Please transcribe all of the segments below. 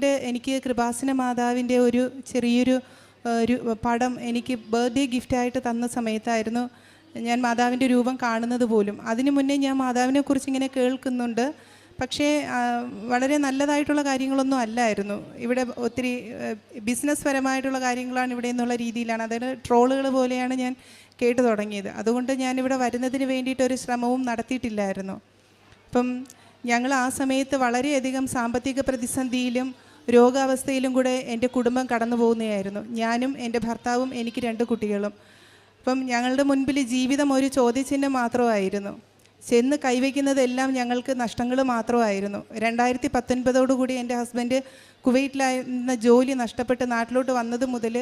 Husband എനിക്ക് കൃപാസന മാതാവിൻ്റെ ഒരു ചെറിയൊരു ഒരു പടം എനിക്ക് ബർത്ത്ഡേ ഗിഫ്റ്റായിട്ട് തന്ന സമയത്തായിരുന്നു ഞാൻ മാതാവിൻ്റെ രൂപം കാണുന്നത് പോലും. അതിനു മുന്നേ ഞാൻ മാതാവിനെക്കുറിച്ച് ഇങ്ങനെ കേൾക്കുന്നുണ്ട്, പക്ഷേ വളരെ നല്ലതായിട്ടുള്ള കാര്യങ്ങളൊന്നും അല്ലായിരുന്നു. ഇവിടെ ഒത്തിരി ബിസിനസ് പരമായിട്ടുള്ള കാര്യങ്ങളാണ് ഇവിടെ എന്നുള്ള രീതിയിലാണ്, അതായത് ട്രോളുകൾ പോലെയാണ് ഞാൻ കേട്ടു തുടങ്ങിയത്. അതുകൊണ്ട് ഞാനിവിടെ വരുന്നതിന് വേണ്ടിയിട്ടൊരു ശ്രമവും നടത്തിയിട്ടില്ലായിരുന്നു. അപ്പം ഞങ്ങൾ ആ സമയത്ത് വളരെയധികം സാമ്പത്തിക പ്രതിസന്ധിയിലും രോഗാവസ്ഥയിലും കൂടെ എൻ്റെ കുടുംബം കടന്നു പോകുന്നതായിരുന്നു. ഞാനും എൻ്റെ ഭർത്താവും എനിക്ക് 2 കുട്ടികളും. അപ്പം ഞങ്ങളുടെ മുൻപിൽ ജീവിതം ഒരു ചോദ്യചിഹ്നം മാത്രമായിരുന്നു. ചെന്ന് കൈവയ്ക്കുന്നതെല്ലാം ഞങ്ങൾക്ക് നഷ്ടങ്ങൾ മാത്രമായിരുന്നു. 2019 എൻ്റെ ഹസ്ബൻഡ് കുവൈറ്റിലായിരുന്ന ജോലി നഷ്ടപ്പെട്ട് നാട്ടിലോട്ട് വന്നത് മുതൽ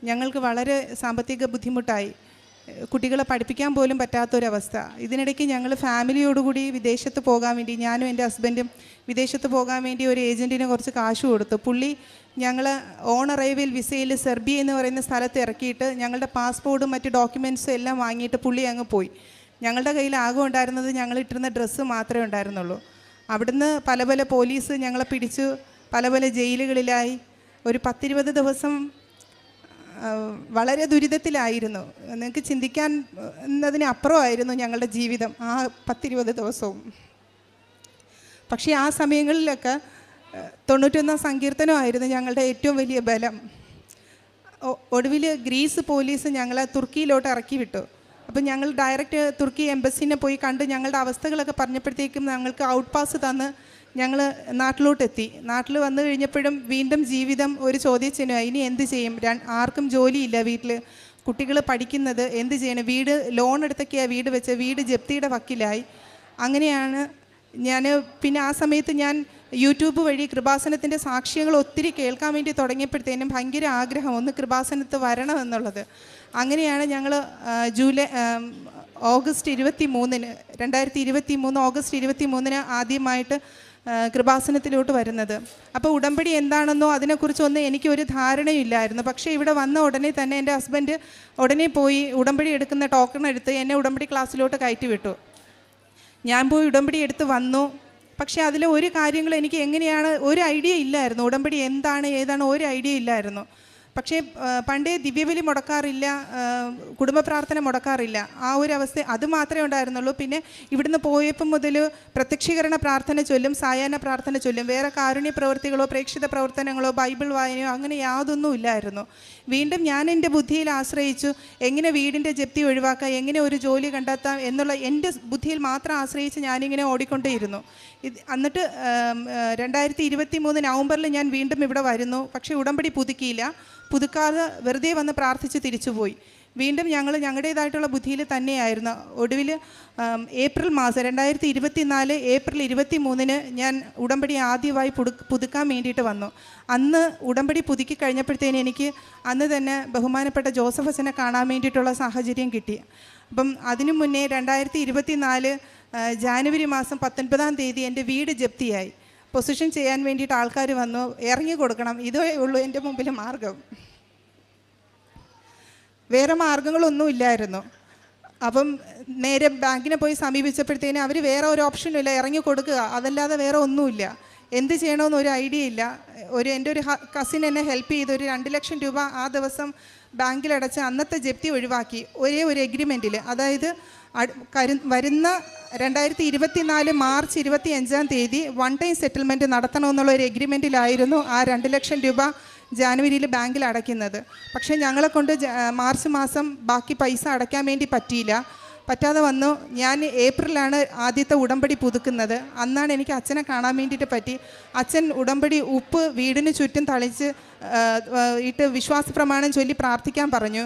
ഞങ്ങൾക്ക് വളരെ സാമ്പത്തിക ബുദ്ധിമുട്ടായി. കുട്ടികളെ പഠിപ്പിക്കാൻ പോലും പറ്റാത്തൊരവസ്ഥ. ഇതിനിടയ്ക്ക് ഞങ്ങൾ ഫാമിലിയോടുകൂടി വിദേശത്ത് പോകാൻ വേണ്ടി, ഞാനും എൻ്റെ ഹസ്ബൻഡും വിദേശത്ത് പോകാൻ വേണ്ടി ഒരു ഏജൻറ്റിന് കുറച്ച് കാശ് കൊടുത്തു. പുള്ളി ഞങ്ങൾ ഓൺ അറൈവൽ വിസയിൽ സെർബിയ എന്ന് പറയുന്ന സ്ഥലത്ത് ഇറക്കിയിട്ട് ഞങ്ങളുടെ പാസ്പോർട്ടും മറ്റ് ഡോക്യുമെൻറ്റ്സും എല്ലാം വാങ്ങിയിട്ട് പുള്ളി അങ്ങ് പോയി. ഞങ്ങളുടെ കയ്യിൽ ആകെ ഉണ്ടായിരുന്നത് ഞങ്ങളിട്ടിരുന്ന ഡ്രസ്സ് മാത്രമേ ഉണ്ടായിരുന്നുള്ളൂ. അവിടുന്ന് പല പല പോലീസ് ഞങ്ങളെ പിടിച്ചു പല പല ജയിലുകളിലായി. ഒരു 10-20 ദിവസം വളരെ ദുരിതത്തിലായിരുന്നു. നിങ്ങൾക്ക് ചിന്തിക്കാൻ എന്നതിനപ്പുറമായിരുന്നു ഞങ്ങളുടെ ജീവിതം ആ 10-20 ദിവസവും. പക്ഷേ ആ സമയങ്ങളിലൊക്കെ 91 സങ്കീർത്തനമായിരുന്നു ഞങ്ങളുടെ ഏറ്റവും വലിയ ബലം. ഒടുവിൽ ഗ്രീസ് പോലീസ് ഞങ്ങളെ തുർക്കിയിലോട്ട് ഇറക്കി വിട്ടു. അപ്പം ഞങ്ങൾ ഡയറക്റ്റ് തുർക്കി എംബസിനെ പോയി കണ്ട് ഞങ്ങളുടെ അവസ്ഥകളൊക്കെ പറഞ്ഞപ്പോഴത്തേക്കും ഞങ്ങൾക്ക് ഔട്ട് പാസ് തന്ന് ഞങ്ങൾ നാട്ടിലോട്ടെത്തി. നാട്ടിൽ വന്നു കഴിഞ്ഞപ്പോഴും വീണ്ടും ജീവിതം ഒരു ചോദ്യചിഹ്നമായി. ഇനി എന്ത് ചെയ്യും? ആർക്കും ജോലിയില്ല, വീട്ടിൽ കുട്ടികൾ പഠിക്കുന്നത്, എന്ത് ചെയ്യണം? വീട് ലോൺ എടുത്തൊക്കെയാണ് വീട് വെച്ച്, വീട് ജപ്തിയുടെ വക്കിലായി. അങ്ങനെയാണ് ഞാൻ പിന്നെ ആ സമയത്ത് ഞാൻ യൂട്യൂബ് വഴി കൃപാസനത്തിൻ്റെ സാക്ഷ്യങ്ങൾ ഒത്തിരി കേൾക്കാൻ വേണ്ടി തുടങ്ങിയപ്പോഴത്തേനും ഭയങ്കര ആഗ്രഹം ഒന്ന് കൃപാസനത്ത് വരണം എന്നുള്ളത്. അങ്ങനെയാണ് ഞങ്ങൾ ഓഗസ്റ്റ് 23 2023 ഓഗസ്റ്റ് 23 ആദ്യമായിട്ട് കൃപാസനത്തിലോട്ട് വരുന്നത്. അപ്പോൾ ഉടമ്പടി എന്താണെന്നോ അതിനെക്കുറിച്ചൊന്നും എനിക്കൊരു ധാരണയില്ലായിരുന്നു. പക്ഷേ ഇവിടെ വന്ന ഉടനെ തന്നെ എൻ്റെ ഹസ്ബൻഡ് ഉടനെ പോയി ഉടമ്പടി എടുക്കുന്ന ടോക്കൺ എടുത്ത് എന്നെ ഉടമ്പടി ക്ലാസ്സിലോട്ട് കയറ്റി വിട്ടു. ഞാൻ പോയി ഉടമ്പടി എടുത്ത് വന്നു. പക്ഷേ അതിൽ ഒരു കാര്യങ്ങൾ എനിക്ക് എങ്ങനെയാണ് ഒരു ഐഡിയ ഇല്ലായിരുന്നു. ഉടമ്പടി എന്താണ് ഏതാണ് ഒരു ഐഡിയ ഇല്ലായിരുന്നു. പക്ഷേ പണ്ടേ ദിവ്യബലി മുടക്കാറില്ല, കുടുംബ പ്രാർത്ഥന മുടക്കാറില്ല, ആ ഒരു അവസ്ഥ അത് മാത്രമേ ഉണ്ടായിരുന്നുള്ളൂ. പിന്നെ ഇവിടുന്ന് പോയപ്പം മുതൽ പ്രത്യക്ഷീകരണ പ്രാർത്ഥന ചൊല്ലും, സായാഹ്ന പ്രാർത്ഥന ചൊല്ലും. വേറെ കാരുണ്യ പ്രവൃത്തികളോ പ്രേക്ഷിത പ്രവർത്തനങ്ങളോ ബൈബിൾ വായനയോ അങ്ങനെ യാതൊന്നും ഇല്ലായിരുന്നു. വീണ്ടും ഞാൻ എൻ്റെ ബുദ്ധിയിൽ ആശ്രയിച്ചു, എങ്ങനെ വീടിൻ്റെ ജപ്തി ഒഴിവാക്കാം, എങ്ങനെ ഒരു ജോലി കണ്ടെത്താം എന്നുള്ള എൻ്റെ ബുദ്ധിയിൽ മാത്രം ആശ്രയിച്ച് ഞാനിങ്ങനെ ഓടിക്കൊണ്ടേയിരുന്നു. എന്നിട്ട് 2023 നവംബറിൽ ഞാൻ വീണ്ടും ഇവിടെ വരുന്നു. പക്ഷേ ഉടമ്പടി പുതുക്കാതെ വെറുതെ വന്ന് പ്രാർത്ഥിച്ച് തിരിച്ചുപോയി. വീണ്ടും ഞങ്ങൾ ഞങ്ങളുടേതായിട്ടുള്ള ബുദ്ധിയിൽ തന്നെയായിരുന്നു. ഒടുവിൽ ഏപ്രിൽ മാസം 2024 ഏപ്രിൽ 23 ഞാൻ ഉടമ്പടി ആദ്യമായി പുതുക്കാൻ വേണ്ടിയിട്ട് വന്നു. അന്ന് ഉടമ്പടി പുതുക്കി കഴിഞ്ഞപ്പോഴത്തേന് എനിക്ക് അന്ന് തന്നെ ബഹുമാനപ്പെട്ട ജോസഫ് അച്ഛനെ കാണാൻ വേണ്ടിയിട്ടുള്ള സാഹചര്യം കിട്ടി. അപ്പം അതിനു മുന്നേ 2024 ജാനുവരി മാസം 19 എൻ്റെ വീട് ജപ്തിയായി. പൊസിഷൻ ചെയ്യാൻ വേണ്ടിയിട്ട് ആൾക്കാർ വന്നു, ഇറങ്ങി കൊടുക്കണം, ഇതേ ഉള്ളൂ എൻ്റെ മുമ്പിൽ മാർഗം. വേറെ മാർഗങ്ങളൊന്നും ഇല്ലായിരുന്നു. അപ്പം നേരെ ബാങ്കിനെ പോയി സമീപിച്ചപ്പോഴത്തേനും അവർ വേറെ ഒരു ഓപ്ഷനും ഇല്ല, ഇറങ്ങി കൊടുക്കുക, അതല്ലാതെ വേറെ ഒന്നുമില്ല. എന്ത് ചെയ്യണമെന്ന് ഒരു ഐഡിയ ഇല്ല. എൻ്റെ ഒരു കസിൻ എന്നെ ഹെൽപ്പ് ചെയ്ത് ഒരു 2 ലക്ഷം രൂപ ആ ദിവസം ബാങ്കിലടച്ച് അന്നത്തെ ജപ്തി ഒഴിവാക്കി. ഒരേ ഒരു എഗ്രിമെൻറ്റിൽ, അതായത് വരുന്ന 2024 മാർച്ച് 25 വൺ ടൈം സെറ്റിൽമെൻറ്റ് നടത്തണമെന്നുള്ള ഒരു എഗ്രിമെൻറ്റിലായിരുന്നു ആ 2 ലക്ഷം രൂപ ജാനുവരിയിൽ ബാങ്കിൽ അടയ്ക്കുന്നത്. പക്ഷേ ഞങ്ങളെ കൊണ്ട് മാർച്ച് മാസം ബാക്കി പൈസ അടയ്ക്കാൻ വേണ്ടി പറ്റാതെ വന്നു. ഞാൻ ഏപ്രിലാണ് ആദ്യത്തെ ഉടമ്പടി പുതുക്കുന്നത്. അന്നാണ് എനിക്ക് അച്ഛനെ കാണാൻ വേണ്ടിയിട്ട് പറ്റി. അച്ഛൻ ഉടമ്പടി ഉപ്പ് വീടിന് ചുറ്റും തളിച്ച് ഇട്ട് വിശ്വാസ പ്രമാണം ചൊല്ലി പ്രാർത്ഥിക്കാൻ പറഞ്ഞു.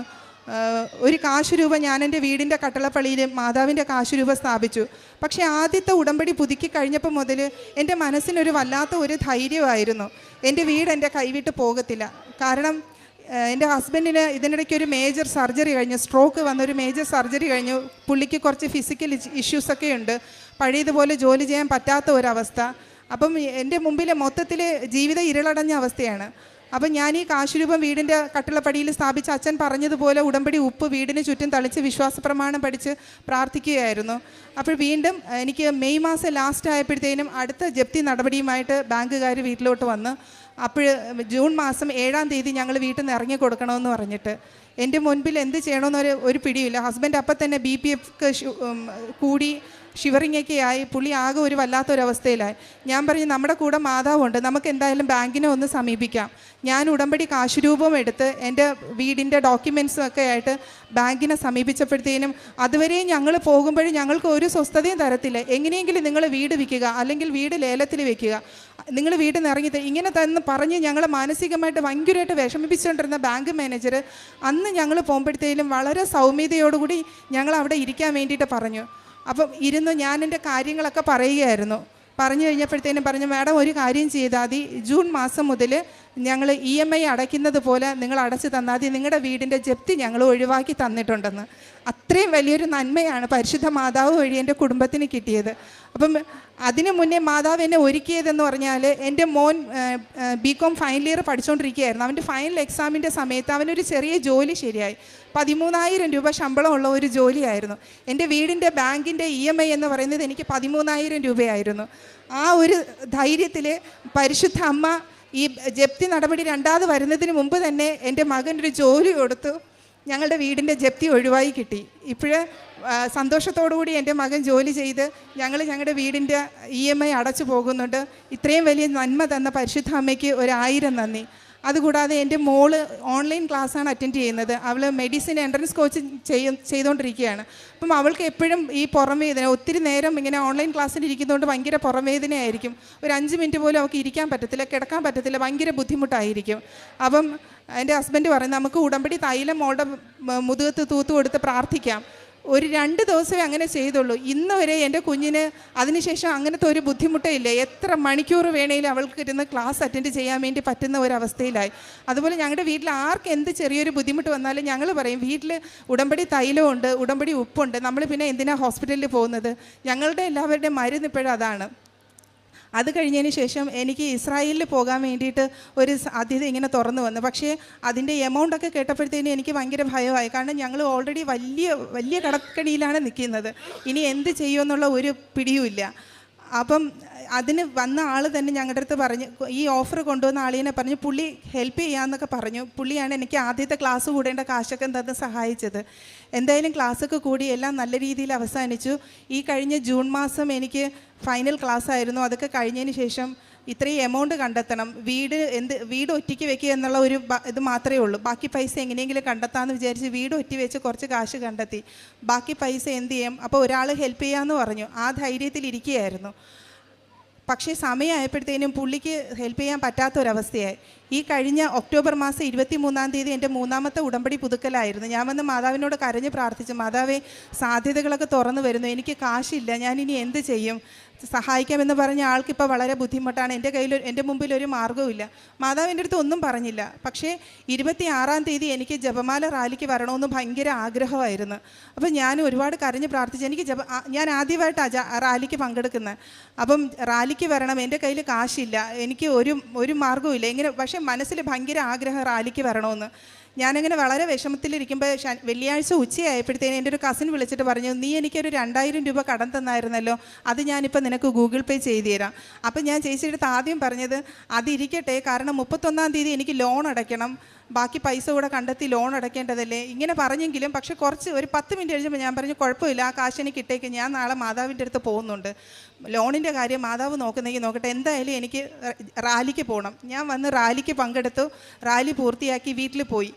ഒരു കാശുരൂപ ഞാൻ എൻ്റെ വീടിൻ്റെ കട്ടളപ്പള്ളിയിൽ മാതാവിൻ്റെ കാശുരൂപ സ്ഥാപിച്ചു. പക്ഷേ ആദ്യത്തെ ഉടമ്പടി പുതുക്കി കഴിഞ്ഞപ്പോൾ മുതൽ എൻ്റെ മനസ്സിനൊരു വല്ലാത്ത ഒരു ധൈര്യമായിരുന്നു. എൻ്റെ വീട് എൻ്റെ കൈവിട്ട് പോകത്തില്ല. കാരണം എൻ്റെ ഹസ്ബൻഡിന് ഇതിനിടയ്ക്ക് ഒരു മേജർ സർജറി കഴിഞ്ഞു, സ്ട്രോക്ക് വന്നൊരു മേജർ സർജറി കഴിഞ്ഞു. പുള്ളിക്ക് കുറച്ച് ഫിസിക്കൽ ഇഷ്യൂസൊക്കെ ഉണ്ട്, പഴയതുപോലെ ജോലി ചെയ്യാൻ പറ്റാത്ത ഒരവസ്ഥ. അപ്പം എൻ്റെ മുമ്പിൽ മൊത്തത്തിൽ ജീവിതം ഇരുളടഞ്ഞ അവസ്ഥയാണ്. അപ്പം ഞാൻ ഈ കാശുരൂപം വീടിൻ്റെ കട്ടിളപ്പടിയിൽ സ്ഥാപിച്ച അച്ഛൻ പറഞ്ഞതുപോലെ ഉടമ്പടി ഉപ്പ് വീടിന് ചുറ്റും തളിച്ച് വിശ്വാസ പ്രമാണം പഠിച്ച് പ്രാർത്ഥിക്കുകയായിരുന്നു. അപ്പോൾ വീണ്ടും എനിക്ക് മെയ് മാസം ലാസ്റ്റ് ആയപ്പോഴത്തേനും അടുത്ത ജപ്തി നടപടിയുമായിട്ട് ബാങ്കുകാർ വീട്ടിലോട്ട് വന്ന്. അപ്പോൾ ജൂൺ മാസം 7-ാം തീയതി ഞങ്ങൾ വീട്ടിൽ നിന്ന് ഇറങ്ങി കൊടുക്കണമെന്ന് പറഞ്ഞിട്ട് എൻ്റെ മുൻപിൽ എന്ത് ചെയ്യണമെന്നൊരു പിടിയില്ല. ഹസ്ബൻഡ് അപ്പം തന്നെ BPF കൂടി ഷിവറിങ്ങൊക്കെ ആയി. പുള്ളി ആകെ ഒരു വല്ലാത്തൊരവസ്ഥയിലായി. ഞാൻ പറഞ്ഞു നമ്മുടെ കൂടെ മാതാവുണ്ട്, നമുക്ക് എന്തായാലും ബാങ്കിനെ ഒന്ന് സമീപിക്കാം. ഞാൻ ഉടമ്പടി കാശുരൂപം എടുത്ത് എൻ്റെ വീടിൻ്റെ ഡോക്യുമെൻറ്റ്സും ഒക്കെ ആയിട്ട് ബാങ്കിനെ സമീപിച്ചപ്പോഴത്തേനും അതുവരെ ഞങ്ങൾ പോകുമ്പോഴും ഞങ്ങൾക്ക് ഒരു സ്വസ്ഥതയും തരത്തില്ല. എങ്ങനെയെങ്കിലും നിങ്ങൾ വീട് വിൽക്കുക, അല്ലെങ്കിൽ വീട് ലേലത്തിൽ വെക്കുക, നിങ്ങൾ വീട്ടിൽ നിന്ന് ഇറങ്ങി ഇങ്ങനെ തന്നെ പറഞ്ഞ് ഞങ്ങൾ മാനസികമായിട്ട് ഭയങ്കരമായിട്ട് വിഷമിപ്പിച്ചുകൊണ്ടിരുന്ന ബാങ്ക് മാനേജർ അന്ന് ഞങ്ങൾ പോകുമ്പോഴത്തേലും വളരെ സൗമ്യതയോടുകൂടി ഞങ്ങൾ അവിടെ ഇരിക്കാൻ വേണ്ടിയിട്ട് പറഞ്ഞു. അപ്പം ഇരുന്ന് ഞാൻ എൻ്റെ കാര്യങ്ങളൊക്കെ പറയുകയായിരുന്നു. പറഞ്ഞു കഴിഞ്ഞപ്പോഴത്തേനും പറഞ്ഞു, മാഡം ഒരു കാര്യം ചെയ്താൽ മതി, ജൂൺ മാസം മുതൽ ഞങ്ങൾ EMI അടയ്ക്കുന്നത് പോലെ നിങ്ങൾ അടച്ചു തന്നാൽ മതി, നിങ്ങളുടെ വീടിൻ്റെ ജപ്തി ഞങ്ങൾ ഒഴിവാക്കി തന്നിട്ടുണ്ടെന്ന്. അത്രയും വലിയൊരു നന്മയാണ് പരിശുദ്ധ മാതാവ് വഴി എൻ്റെ കുടുംബത്തിന് കിട്ടിയത്. അപ്പം അതിനു മുന്നേ മാതാവ് എന്നെ ഒരുക്കിയതെന്ന് പറഞ്ഞാൽ എൻ്റെ മോൻ BCom ഫൈനൽ ഇയർ പഠിച്ചുകൊണ്ടിരിക്കുകയായിരുന്നു. അവൻ്റെ ഫൈനൽ എക്സാമിൻ്റെ സമയത്ത് അവനൊരു ചെറിയ ജോലി ശരിയായി. 13,000 രൂപ ശമ്പളമുള്ള ഒരു ജോലിയായിരുന്നു. എൻ്റെ വീടിൻ്റെ ബാങ്കിൻ്റെ EMI എന്ന് പറയുന്നത് എനിക്ക് 13,000 രൂപയായിരുന്നു. ആ ഒരു ധൈര്യത്തിൽ പരിശുദ്ധ അമ്മ ഈ ജപ്തി നടപടി 2ാമത് വരുന്നതിന് മുമ്പ് തന്നെ എൻ്റെ മകനൊരു ജോലി കൊടുത്തു. ഞങ്ങളുടെ വീടിൻ്റെ ജപ്തി ഒഴിവായി കിട്ടി. ഇപ്പോഴ് സന്തോഷത്തോടുകൂടി എൻ്റെ മകൻ ജോലി ചെയ്ത് ഞങ്ങളുടെ വീടിൻ്റെ EMI അടച്ചു പോകുന്നുണ്ട്. ഇത്രയും വലിയ നന്മ തന്ന പരിശുദ്ധ അമ്മയ്ക്ക് 1000 നന്ദി. അതുകൂടാതെ എൻ്റെ മോള് ഓൺലൈൻ ക്ലാസ്സാണ് അറ്റൻഡ് ചെയ്യുന്നത്. അവൾ മെഡിസിൻ എൻട്രൻസ് കോച്ച് ചെയ്തുകൊണ്ടിരിക്കുകയാണ്. അപ്പം അവൾക്ക് എപ്പോഴും ഈ പുറംവേദന, ഒത്തിരി നേരം ഇങ്ങനെ ഓൺലൈൻ ക്ലാസ്സിൽ ഇരിക്കുന്നതുകൊണ്ട് ഭയങ്കര പുറംവേദനയായിരിക്കും. ഒരു 5 മിനിറ്റ് പോലും അവൾക്ക് ഇരിക്കാൻ പറ്റത്തില്ല, കിടക്കാൻ പറ്റത്തില്ല, ഭയങ്കര ബുദ്ധിമുട്ടായിരിക്കും. അപ്പം എൻ്റെ ഹസ്ബൻഡ് പറയും, നമുക്ക് ഉടമ്പടി തൈലം മോളുടെ മുതുകത്ത് തൂത്ത് കൊടുത്ത് പ്രാർത്ഥിക്കാം. ഒരു 2 ദിവസമേ അങ്ങനെ ചെയ്തുള്ളൂ. ഇന്ന് വരെ എൻ്റെ കുഞ്ഞിന് അതിനുശേഷം അങ്ങനത്തെ ഒരു ബുദ്ധിമുട്ടേ ഇല്ല. എത്ര മണിക്കൂർ വേണേലും അവൾക്ക് ഇരുന്ന് ക്ലാസ് അറ്റൻഡ് ചെയ്യാൻ വേണ്ടി പറ്റുന്ന ഒരവസ്ഥയിലായി. അതുപോലെ ഞങ്ങളുടെ വീട്ടിൽ ആർക്ക് എന്ത് ചെറിയൊരു ബുദ്ധിമുട്ട് വന്നാലും ഞങ്ങൾ പറയും, വീട്ടിൽ ഉടമ്പടി തൈലമുണ്ട്, ഉടമ്പടി ഉപ്പുണ്ട്, നമ്മൾ പിന്നെ എന്തിനാണ് ഹോസ്പിറ്റലിൽ പോകുന്നത്? ഞങ്ങളുടെ എല്ലാവരുടെയും മരുന്ന് ഇപ്പോഴും അതാണ്. അത് കഴിഞ്ഞതിന് ശേഷം എനിക്ക് ഇസ്രായേലിൽ പോകാൻ വേണ്ടിയിട്ട് ഒരു സാധ്യത ഇങ്ങനെ തുറന്നു വന്നു. പക്ഷേ അതിൻ്റെ എമൗണ്ടൊക്കെ കേട്ടപ്പോഴത്തേനും എനിക്ക് ഭയങ്കര ഭയമായി. കാരണം ഞങ്ങൾ ഓൾറെഡി വലിയ കടക്കടിയിലാണ് നിൽക്കുന്നത്. ഇനി എന്ത് ചെയ്യുമെന്നുള്ള ഒരു പിടിയുമില്ല. അപ്പം അതിന് വന്ന ആൾ തന്നെ ഞങ്ങളുടെ അടുത്ത് പറഞ്ഞ്, ഈ ഓഫർ കൊണ്ടുവന്ന ആളിനെ പറഞ്ഞ് പുള്ളി ഹെൽപ്പ് ചെയ്യാമെന്നൊക്കെ പറഞ്ഞു. പുള്ളിയാണ് എനിക്ക് ആദ്യത്തെ ക്ലാസ് കൂടേണ്ട കാശൊക്കെ തന്ന് സഹായിച്ചത്. എന്തായാലും ക്ലാസ്സൊക്കെ കൂടി എല്ലാം നല്ല രീതിയിൽ അവസാനിച്ചു. ഈ കഴിഞ്ഞ ജൂൺ മാസം എനിക്ക് ഫൈനൽ ക്ലാസ് ആയിരുന്നു. അതൊക്കെ കഴിഞ്ഞതിന് ശേഷം ഇത്രയും എമൗണ്ട് കണ്ടെത്തണം, വീട് ഒറ്റയ്ക്ക് വെക്കുക എന്നുള്ള ഒരു ഇത് മാത്രമേ ഉള്ളൂ. ബാക്കി പൈസ എങ്ങനെയെങ്കിലും കണ്ടെത്താമെന്ന് വിചാരിച്ച് വീട് ഒറ്റ വെച്ച് കുറച്ച് കാശ് കണ്ടെത്തി. ബാക്കി പൈസ എന്ത് ചെയ്യും? അപ്പോൾ ഒരാൾ ഹെൽപ്പ് ചെയ്യാമെന്ന് പറഞ്ഞു. ആ ധൈര്യത്തിലിരിക്കുകയായിരുന്നു. പക്ഷേ സമയമായപ്പോഴത്തേനും പുള്ളിക്ക് ഹെൽപ്പ് ചെയ്യാൻ പറ്റാത്തൊരവസ്ഥയായി. ഈ കഴിഞ്ഞ ഒക്ടോബർ മാസം 23-ാം തീയതി എൻ്റെ 3ാമത്തെ ഉടമ്പടി പുതുക്കലായിരുന്നു. ഞാൻ വന്ന് മാതാവിനോട് കരഞ്ഞ് പ്രാർത്ഥിച്ചു, മാതാവേ സാധ്യതകളൊക്കെ തുറന്നു വരുന്നു, എനിക്ക് കാശില്ല, ഞാനിനി എന്ത് ചെയ്യും, സഹായിക്കാമെന്ന് പറഞ്ഞ ആൾക്കിപ്പോൾ വളരെ ബുദ്ധിമുട്ടാണ്, എൻ്റെ മുമ്പിൽ ഒരു മാർഗ്ഗവുമില്ല. മാതാവിൻ്റെ അടുത്ത് ഒന്നും പറഞ്ഞില്ല. പക്ഷേ 26-ാം തീയതി എനിക്ക് ജപമാല റാലിക്ക് വരണമെന്ന് ഭയങ്കര ആഗ്രഹമായിരുന്നു. അപ്പോൾ ഞാൻ ഒരുപാട് കരഞ്ഞ് പ്രാർത്ഥിച്ചു. ഞാൻ ആദ്യമായിട്ടാണ് റാലിക്ക് പങ്കെടുക്കുന്നത്. അപ്പം റാലിക്ക് വരണം, എൻ്റെ കയ്യിൽ കാശില്ല, എനിക്ക് ഒരു മാർഗ്ഗവുമില്ല. ഇങ്ങനെ പക്ഷേ മനസ്സിൽ ഭയങ്കര ആഗ്രഹം റാലിക്ക് വരണമെന്ന്. ഞാനങ്ങനെ വളരെ വിഷമത്തിലിരിക്കുമ്പോൾ വെള്ളിയാഴ്ച ഉച്ചയായപ്പോഴത്തേനും എൻ്റെ ഒരു കസിൻ വിളിച്ചിട്ട് പറഞ്ഞു, നീ എനിക്കൊരു 2000 രൂപ കടം തന്നായിരുന്നല്ലോ, അത് ഞാനിപ്പോൾ നിനക്ക് ഗൂഗിൾ പേ ചെയ്തു തരാം. അപ്പം ഞാൻ ചേച്ചിയുടെ അടുത്ത് ആദ്യം പറഞ്ഞത് അതിരിക്കട്ടെ, കാരണം 31-ാം തീയതി എനിക്ക് ലോൺ അടയ്ക്കണം, ബാക്കി പൈസ കൂടെ കണ്ടെത്തി ലോൺ അടയ്ക്കേണ്ടതല്ലേ, ഇങ്ങനെ പറഞ്ഞെങ്കിലും പക്ഷേ ഒരു 10 മിനിറ്റ് കഴിഞ്ഞപ്പോൾ ഞാൻ പറഞ്ഞു, കുഴപ്പമില്ല, ആ കാശ് എനിക്ക് ഇട്ടേക്ക്, ഞാൻ നാളെ മാതാവിൻ്റെ അടുത്ത് പോകുന്നുണ്ട്, ലോണിൻ്റെ കാര്യം മാതാവ് നോക്കുന്നെങ്കിൽ നോക്കട്ടെ, എന്തായാലും എനിക്ക് റാലിക്ക് പോകണം. ഞാൻ വന്ന് റാലിക്ക് പങ്കെടുത്തു. റാലി പൂർത്തിയാക്കി വീട്ടിൽ പോയി.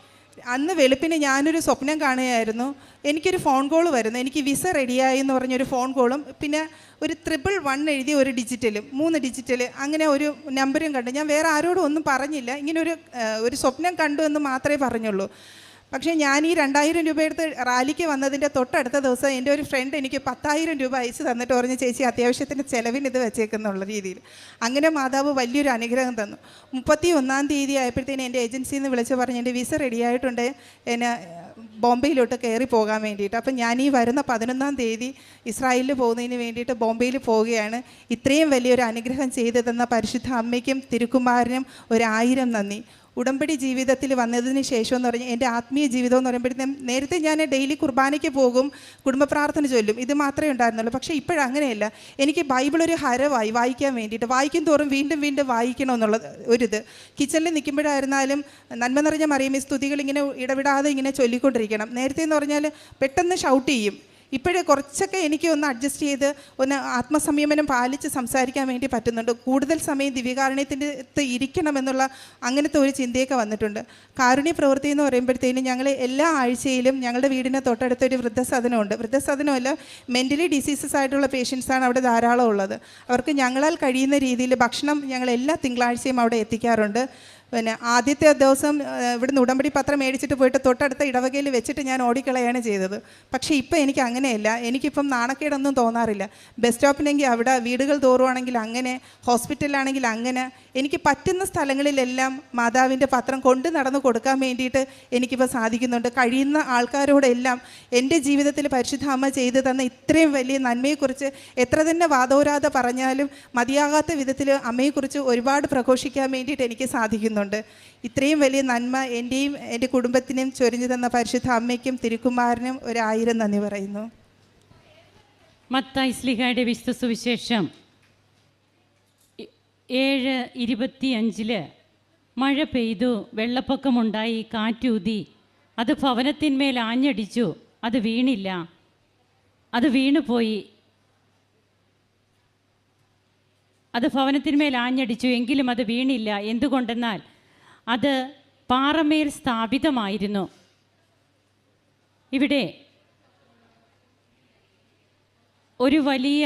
അന്ന് വെളുപ്പിന് ഞാനൊരു സ്വപ്നം കാണുകയായിരുന്നു. എനിക്കൊരു ഫോൺ കോൾ വരുന്നു. എനിക്ക് വിസ റെഡിയായി എന്ന് പറഞ്ഞൊരു ഫോൺ കോളും പിന്നെ ഒരു 111 എഴുതിയ ഒരു ഡിജിറ്റലും 3 ഡിജിറ്റൽ അങ്ങനെ ഒരു നമ്പരും കണ്ടു. ഞാൻ വേറെ ആരോടും ഒന്നും പറഞ്ഞില്ല. ഇങ്ങനെ ഒരു സ്വപ്നം കണ്ടു എന്ന് മാത്രമേ പറഞ്ഞുള്ളൂ. പക്ഷേ ഞാൻ ഈ 2000 രൂപ എടുത്ത് റാലിക്ക് വന്നതിൻ്റെ തൊട്ടടുത്ത ദിവസം എൻ്റെ ഒരു ഫ്രണ്ട് എനിക്ക് 10,000 രൂപ അയച്ച് തന്നിട്ട് പറഞ്ഞ്, ചേച്ചി അത്യാവശ്യത്തിന് ചിലവിന് ഇത് വെച്ചേക്കുന്നുള്ള രീതിയിൽ. അങ്ങനെ മാതാവ് വലിയൊരു അനുഗ്രഹം തന്നു. 31-ാം തീയതി ആയപ്പോഴത്തേനും എൻ്റെ ഏജൻസിയിൽ നിന്ന് വിളിച്ച് പറഞ്ഞ്, എൻ്റെ വിസ റെഡിയായിട്ടുണ്ട്, എന്നെ ബോംബെയിലോട്ട് കയറി പോകാൻ വേണ്ടിയിട്ട്. അപ്പം ഞാൻ ഈ വരുന്ന 11-ാം തീയതി ഇസ്രായേലിൽ പോകുന്നതിന് വേണ്ടിയിട്ട് ബോംബെയിൽ പോവുകയാണ്. ഇത്രയും വലിയൊരു അനുഗ്രഹം ചെയ്തു തന്ന പരിശുദ്ധ അമ്മയ്ക്കും തിരുക്കുമാരനും 1000 നന്ദി. ഉടമ്പടി ജീവിതത്തിൽ വന്നതിന് ശേഷം എന്ന് പറഞ്ഞാൽ എൻ്റെ ആത്മീയ ജീവിതം എന്ന് പറയുമ്പോഴത്തേക്കും നേരത്തെ ഞാൻ ഡെയിലി കുർബാനയ്ക്ക് പോകും, കുടുംബ പ്രാർത്ഥന ചൊല്ലും, ഇത് മാത്രമേ ഉണ്ടായിരുന്നുള്ളൂ. പക്ഷേ ഇപ്പോഴങ്ങനെയല്ല. എനിക്ക് ബൈബിൾ ഒരു ഹരവായി വായിക്കാൻ വേണ്ടിയിട്ട്, വായിക്കും തോറും വീണ്ടും വീണ്ടും വായിക്കണമെന്നുള്ള ഒരിത്. കിച്ചണിൽ നിൽക്കുമ്പോഴായിരുന്നാലും നന്മ നിറഞ്ഞ മറിയമേ സ്തുതികൾ ഇങ്ങനെ ഇടവിടാതെ ഇങ്ങനെ ചൊല്ലിക്കൊണ്ടിരിക്കണം. നേരത്തെ എന്ന് പറഞ്ഞാൽ പെട്ടെന്ന് ഷൗട്ട് ചെയ്യും. ഇപ്പോഴേ കുറച്ചൊക്കെ എനിക്ക് ഒന്ന് അഡ്ജസ്റ്റ് ചെയ്ത് ഒന്ന് ആത്മസംയമനം പാലിച്ച് സംസാരിക്കാൻ വേണ്ടി പറ്റുന്നുണ്ട്. കൂടുതൽ സമയം ദിവ്യകാരുണ്യത്തിൻ്റെ ഇരിക്കണമെന്നുള്ള അങ്ങനത്തെ ഒരു ചിന്തയൊക്കെ വന്നിട്ടുണ്ട്. കാരുണ്യ പ്രവൃത്തി എന്ന് പറയുമ്പോഴത്തേനും ഞങ്ങൾ എല്ലാ ആഴ്ചയിലും ഞങ്ങളുടെ വീടിന് തൊട്ടടുത്തൊരു വൃദ്ധസദനമുണ്ട്. വൃദ്ധസദനമല്ല, മെൻ്റലി ഡിസീസസ് ആയിട്ടുള്ള പേഷ്യൻസാണ് അവിടെ ധാരാളം ഉള്ളത്. അവർക്ക് ഞങ്ങളാൽ കഴിയുന്ന രീതിയിൽ ഭക്ഷണം ഞങ്ങൾ എല്ലാ തിങ്കളാഴ്ചയും അവിടെ എത്തിക്കാറുണ്ട്. പിന്നെ ആദ്യത്തെ ദിവസം ഇവിടുന്ന് ഉടമ്പടി പത്രം മേടിച്ചിട്ട് പോയിട്ട് തൊട്ടടുത്ത ഇടവകയിൽ വെച്ചിട്ട് ഞാൻ ഓടിക്കളയാണ് ചെയ്തത്. പക്ഷേ ഇപ്പം എനിക്ക് അങ്ങനെയല്ല. എനിക്കിപ്പം നാണക്കേടൊന്നും തോന്നാറില്ല. ബസ് സ്റ്റോപ്പിനെങ്കിൽ അവിടെ, വീടുകൾ തോറുവാണെങ്കിൽ അങ്ങനെ, ഹോസ്പിറ്റലിലാണെങ്കിൽ അങ്ങനെ, എനിക്ക് പറ്റുന്ന സ്ഥലങ്ങളിലെല്ലാം മാതാവിൻ്റെ പത്രം കൊണ്ട് നടന്ന് കൊടുക്കാൻ വേണ്ടിയിട്ട് എനിക്കിപ്പോൾ സാധിക്കുന്നുണ്ട്. കഴിയുന്ന ആൾക്കാരോടെല്ലാം എൻ്റെ ജീവിതത്തിൽ പരിശുദ്ധ അമ്മ ചെയ്തു തന്ന ഇത്രയും വലിയ നന്മയെക്കുറിച്ച് എത്ര തന്നെ വാദോരാതെ പറഞ്ഞാലും മതിയാകാത്ത വിധത്തിൽ അമ്മയെക്കുറിച്ച് ഒരുപാട് പ്രഘോഷിക്കാൻ വേണ്ടിയിട്ട് എനിക്ക് സാധിക്കുന്നുണ്ട്. ഇത്രയും വലിയ നന്മ എൻ്റെയും എൻ്റെ കുടുംബത്തിനും ചൊരിഞ്ഞു തന്ന പരിശുദ്ധ അമ്മയ്ക്കും തിരുക്കുമാരനും 1000 നന്ദി പറയുന്നു. മത്തായി ശ്ലീഹായുടെ വിശുദ്ധ സുവിശേഷം 7:25 മഴ പെയ്തു, വെള്ളപ്പൊക്കമുണ്ടായി, കാറ്റൂതി, അത് ഭവനത്തിന്മേൽ ആഞ്ഞടിച്ചു, അത് വീണില്ല, അത് വീണുപോയി. അത് ഭവനത്തിന്മേൽ ആഞ്ഞടിച്ചു, എങ്കിലും അത് വീണില്ല. എന്തുകൊണ്ടെന്നാൽ അത് പാറമേൽ സ്ഥാപിതമായിരുന്നു. ഇവിടെ ഒരു വലിയ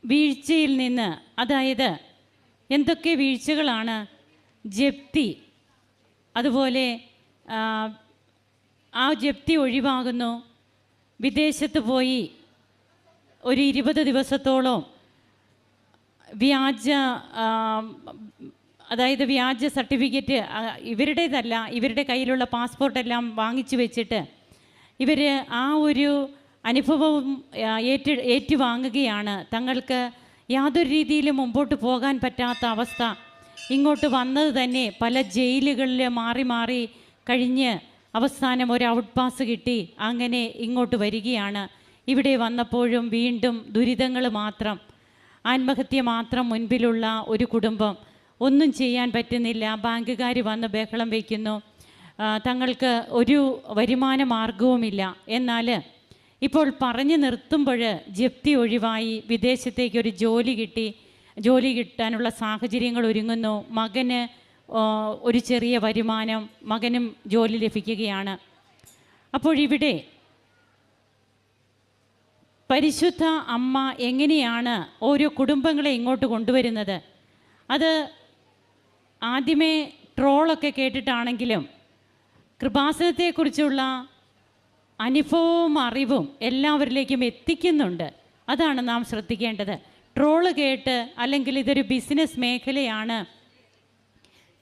വീഴ്ചയിൽ നിന്ന്, അതായത് എന്തൊക്കെ വീഴ്ചകളാണ്? ജപ്തി, അതുപോലെ ആ ജപ്തി ഒഴിവാകുന്നു. വിദേശത്ത് പോയി ഒരു 20 ദിവസത്തോളം വ്യാജ സർട്ടിഫിക്കറ്റ്, ഇവരുടേതല്ല, ഇവരുടെ കയ്യിലുള്ള പാസ്പോർട്ടെല്ലാം വാങ്ങിച്ചു വെച്ചിട്ട് ഇവർ ആ ഒരു അനുഭവം ഏറ്റുവാങ്ങുകയാണ്. തങ്ങൾക്ക് യാതൊരു രീതിയിലും മുമ്പോട്ട് പോകാൻ പറ്റാത്ത അവസ്ഥ. ഇങ്ങോട്ട് വന്നത് തന്നെ പല ജയിലുകളിൽ മാറി മാറി കഴിഞ്ഞ് അവസാനം ഒരു ഔട്ട് പാസ് കിട്ടി അങ്ങനെ ഇങ്ങോട്ട് വരികയാണ്. ഇവിടെ വന്നപ്പോഴും വീണ്ടും ദുരിതങ്ങൾ മാത്രം, ആത്മഹത്യ മാത്രം മുൻപിലുള്ള ഒരു കുടുംബം. ഒന്നും ചെയ്യാൻ പറ്റുന്നില്ല. ബാങ്കുകാർ വന്ന് ബഹളം വയ്ക്കുന്നു. തങ്ങൾക്ക് ഒരു വരുമാന മാർഗവുമില്ല. എന്നാൽ ഇപ്പോൾ പറഞ്ഞു നിർത്തുമ്പോൾ ജപ്തി ഒഴിവായി, വിദേശത്തേക്കൊരു ജോലി കിട്ടാനുള്ള സാഹചര്യങ്ങൾ ഒരുങ്ങുന്നു. മകന് ഒരു ചെറിയ വരുമാനം, മകനും ജോലി ലഭിക്കുകയാണ്. അപ്പോഴിവിടെ പരിശുദ്ധ അമ്മ എങ്ങനെയാണ് ഓരോ കുടുംബങ്ങളെ ഇങ്ങോട്ട് കൊണ്ടുവരുന്നത്? അത് ആദ്യമേ ട്രോളൊക്കെ കേട്ടിട്ടാണെങ്കിലും കൃപാസനത്തെക്കുറിച്ചുള്ള അനുഭവവും അറിവും എല്ലാവരിലേക്കും എത്തിക്കുന്നുണ്ട്. അതാണ് നാം ശ്രദ്ധിക്കേണ്ടത്. ട്രോള് കേട്ട്, അല്ലെങ്കിൽ ഇതൊരു ബിസിനസ് മേഖലയാണ്,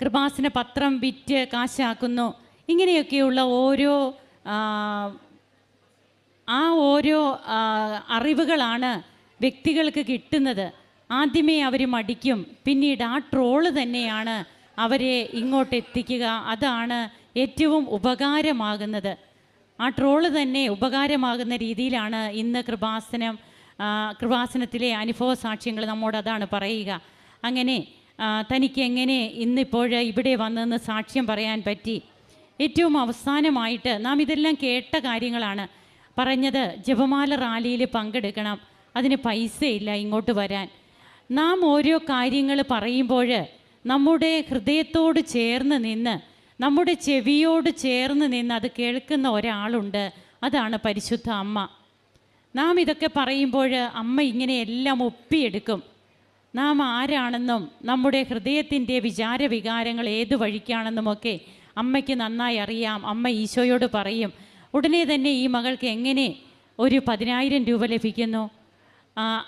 കൃപാസന പത്രം വിറ്റ് കാശാക്കുന്നു, ഇങ്ങനെയൊക്കെയുള്ള ഓരോ അറിവുകളാണ് വ്യക്തികൾക്ക് കിട്ടുന്നത്. ആദ്യമേ അവർ മടിക്കും, പിന്നീട് ആ ട്രോള് തന്നെയാണ് അവരെ ഇങ്ങോട്ട് എത്തിക്കുക. അതാണ് ഏറ്റവും ഉപകാരമാകുന്നത്. ആ ട്രോള് തന്നെ ഉപകാരമാകുന്ന രീതിയിലാണ് ഇന്ന് കൃപാസനത്തിലെ അനുഭവ സാക്ഷ്യങ്ങൾ നമ്മോട് അതാണ് പറയുക. അങ്ങനെ തനിക്ക് എങ്ങനെ ഇന്നിപ്പോൾ ഇവിടെ വന്നെന്ന് സാക്ഷ്യം പറയാൻ പറ്റി. ഏറ്റവും അവസാനമായിട്ട് നാം ഇതെല്ലാം കേട്ട കാര്യങ്ങളാണ് പറഞ്ഞത്. ജപമാല റാലിയിൽ പങ്കെടുക്കണം, അതിന് പൈസയില്ല ഇങ്ങോട്ട് വരാൻ. നാം ഓരോ കാര്യങ്ങൾ പറയുമ്പോൾ നമ്മുടെ ഹൃദയത്തോട് ചേർന്ന് നിന്ന്, നമ്മുടെ ചെവിയോട് ചേർന്ന് നിന്ന് അത് കേൾക്കുന്ന ഒരാളുണ്ട്. അതാണ് പരിശുദ്ധ അമ്മ. നാം ഇതൊക്കെ പറയുമ്പോൾ അമ്മ ഇങ്ങനെയെല്ലാം ഒപ്പിയെടുക്കും. നാം ആരാണെന്നും നമ്മുടെ ഹൃദയത്തിൻ്റെ വിചാരവികാരങ്ങൾ ഏത് വഴിക്കാണെന്നുമൊക്കെ അമ്മയ്ക്ക് നന്നായി അറിയാം. അമ്മ ഈശോയോട് പറയും. ഉടനെ തന്നെ ഈ മകൾക്ക് എങ്ങനെ ഒരു 10,000 രൂപ ലഭിക്കുന്നു?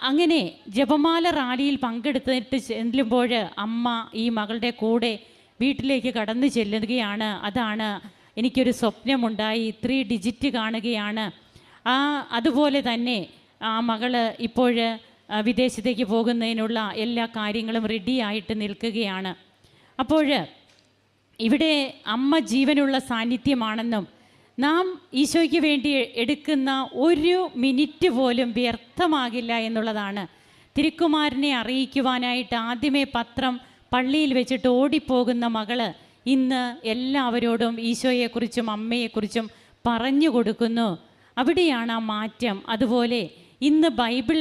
അങ്ങനെ ജപമാല റാലിയിൽ പങ്കെടുത്തിട്ട് ചെല്ലുമ്പോൾ അമ്മ ഈ മകളുടെ കൂടെ വീട്ടിലേക്ക് കടന്നു ചെല്ലുകയാണ്. അതാണ് എനിക്കൊരു സ്വപ്നമുണ്ടായി, 3 ഡിജിറ്റ് കാണുകയാണ്. അതുപോലെ തന്നെ ആ മകള് ഇപ്പോൾ വിദേശത്തേക്ക് പോകുന്നതിനുള്ള എല്ലാ കാര്യങ്ങളും റെഡിയായിട്ട് നിൽക്കുകയാണ്. അപ്പോൾ ഇവിടെ അമ്മ ജീവനുള്ള സാന്നിധ്യമാണെന്നും നാം ഈശോയ്ക്ക് വേണ്ടി എടുക്കുന്ന ഒരു മിനിറ്റ് പോലും വ്യർത്ഥമാകില്ല എന്നുള്ളതാണ് തിരുക്കുമാരനെ അറിയിക്കുവാനായിട്ട് ആദ്യമേ പത്രം പള്ളിയിൽ വെച്ചിട്ട് ഓടിപ്പോകുന്ന മകള് ഇന്ന് എല്ലാവരോടും ഈശോയെക്കുറിച്ചും അമ്മയെക്കുറിച്ചും പറഞ്ഞു കൊടുക്കുന്നു. അവിടെയാണ് ആ മാറ്റം. അതുപോലെ ഇന്ന് ബൈബിൾ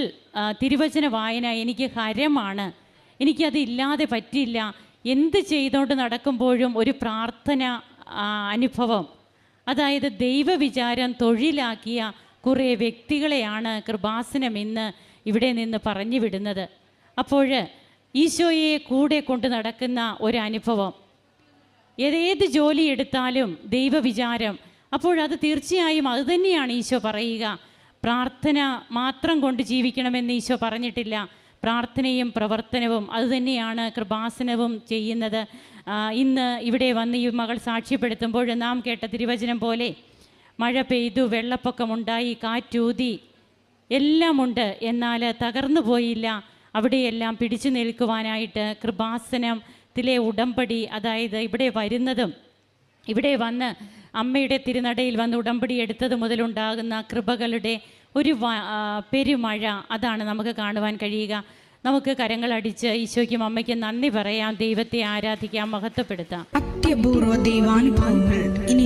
തിരുവചന വായന എനിക്ക് ഹരമാണ്, എനിക്കതില്ലാതെ പറ്റില്ല. എന്ത് ചെയ്തുകൊണ്ട് നടക്കുമ്പോഴും ഒരു പ്രാർത്ഥന അനുഭവം, അതായത് ദൈവവിചാരം തൊഴിലാക്കിയ കുറേ വ്യക്തികളെയാണ് കൃപാസനം ഇന്ന് ഇവിടെ നിന്ന് പറഞ്ഞു വിടുന്നത്. അപ്പോൾ ഈശോയെ കൂടെ കൊണ്ട് നടക്കുന്ന ഒരനുഭവം, ഏത് ജോലി എടുത്താലും ദൈവവിചാരം, അപ്പോഴത് തീർച്ചയായും അതുതന്നെയാണ് ഈശോ പറയുക. പ്രാർത്ഥന മാത്രം കൊണ്ട് ജീവിക്കണമെന്ന് ഈശോ പറഞ്ഞിട്ടില്ല. പ്രാർത്ഥനയും പ്രവർത്തനവും അതുതന്നെയാണ് കൃപാസനവും ചെയ്യുന്നത്. ഇന്ന് ഇവിടെ വന്ന് ഈ മകൾ സാക്ഷ്യപ്പെടുത്തുമ്പോൾ നാം കേട്ട തിരുവചനം പോലെ മഴ പെയ്തു, വെള്ളപ്പൊക്കമുണ്ടായി, കാറ്റൂതി, എല്ലാമുണ്ട്, എന്നാൽ തകർന്നു പോയില്ല. അവിടെയെല്ലാം പിടിച്ചു നിൽക്കുവാനായിട്ട് കൃപാസനത്തിലെ ഉടമ്പടി, അതായത് ഇവിടെ വരുന്നതും ഇവിടെ വന്ന് അമ്മയുടെ തിരുനടയിൽ വന്ന് ഉടമ്പടി എടുത്തത് മുതലുണ്ടാകുന്ന കൃപകളുടെ ഒരു പെരുമഴ, അതാണ് നമുക്ക് കാണുവാൻ കഴിയുക. നമുക്ക് കരങ്ങളടിച്ച് ഈശോയ്ക്കും അമ്മയ്ക്കും നന്ദി പറയാം, ദൈവത്തെ ആരാധിക്കാം, മഹത്വപ്പെടുത്താം. അത്യപൂർവ ദൈവാനുഭവങ്ങൾ ഇനി